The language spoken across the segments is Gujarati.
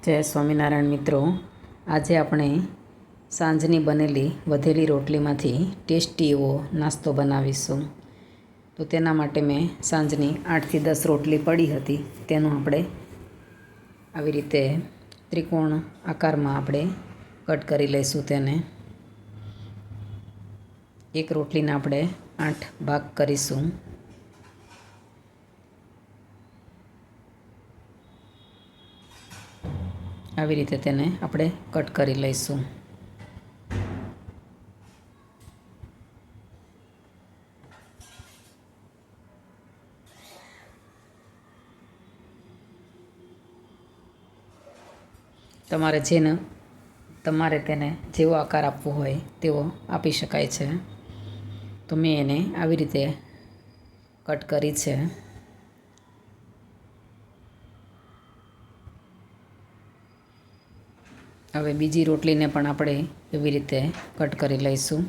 જય સ્વામિનારાયણ મિત્રો, આજે આપણે સાંજની બનેલી વધેલી રોટલીમાંથી ટેસ્ટી એવો નાસ્તો બનાવીશું. તો તેના માટે મેં સાંજની 8 થી 10 રોટલી પડી હતી. તેનું આપણે આવી રીતે ત્રિકોણ આકારમાં આપણે કટ કરી લઈશું. તેને એક રોટલીના આપણે 8 ભાગ કરીશું. આવી રીતે તેને આપણે કટ કરી લઈશું. તમારે તેને જેવો આકાર આપવો હોય તેવો આપી શકાય છે. તો મેં એને આવી રીતે કટ કરી છે. હવે બીજી રોટલીને પણ આપણે એવી રીતે કટ કરી લઈશું.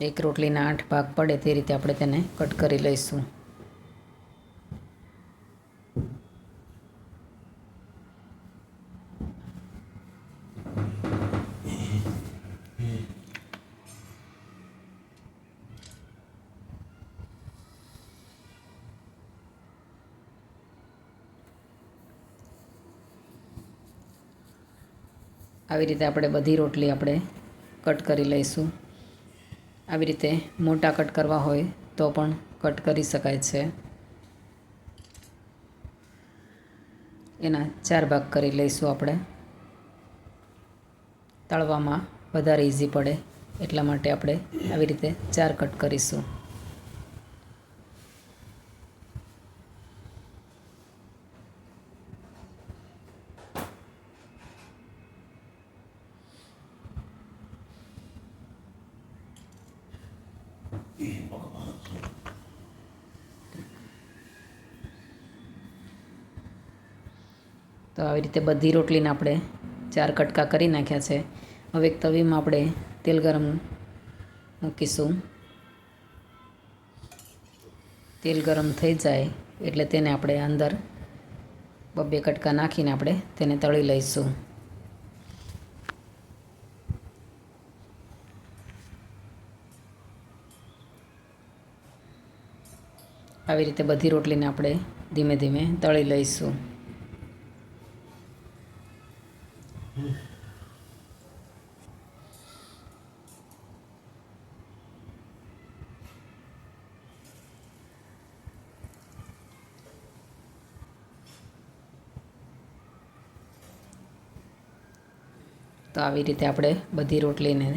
એક રોટલીના 8 ભાગ પડે તે રીતે આપણે તેને કટ કરી લઈશું. આવી રીતે આપણે બધી રોટલી આપણે કટ કરી લઈશું. આવી રીતે મોટા કટ કરવા હોય તો પણ કટ કરી શકાય છે. એના 4 ભાગ કરી લઈશું. આપણે તળવામાં વધારે ઇઝી પડે એટલા માટે આપણે આવી રીતે 4 કટ કરીશું. તો આવી રીતે બધી રોટલીને આપણે 4 કટકા કરી નાખ્યા છે. હવે એક તવીમાં આપણે તેલ ગરમ મૂકીશું. તેલ ગરમ થઈ જાય એટલે તેને આપણે અંદર 2 કટકા નાખીને આપણે તેને તળી લઈશું. આવી રીતે બધી રોટલીને આપણે ધીમે ધીમે તળી લઈશું. તો આવી રીતે આપણે બધી રોટલીને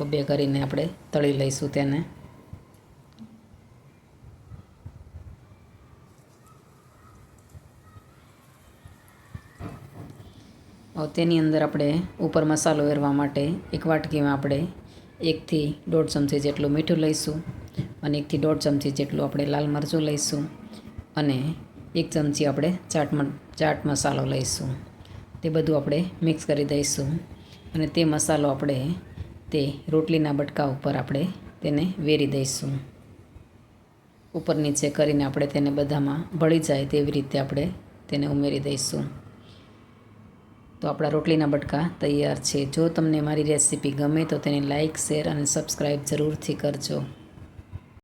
2 કરીને આપણે તળી લઈશું. તેને તેની અંદર આપણે ઉપર મસાલો વેરવા માટે એક વાટકીમાં આપણે 1 થી 1.5 ચમચી જેટલું મીઠું લઈશું અને 1 થી 1.5 ચમચી જેટલું આપણે લાલ મરચું લઈશું અને 1 ચમચી આપણે ચાટ મસાલો લઈશું. તે બધું આપણે મિક્સ કરી દઈશું અને તે મસાલો આપણે તે રોટલીના બટકા ઉપર આપણે તેને વેરી દઈશું. ઉપર નીચે કરીને આપણે તેને બધામાં ભળી જાય તેવી રીતે આપણે તેને ઉમેરી દઈશું. તો આપણા રોટલીના બટકા તૈયાર છે. જો તમને મારી રેસીપી ગમે તો તેને લાઇક, શેર અને સબસ્ક્રાઈબ જરૂરથી કરજો.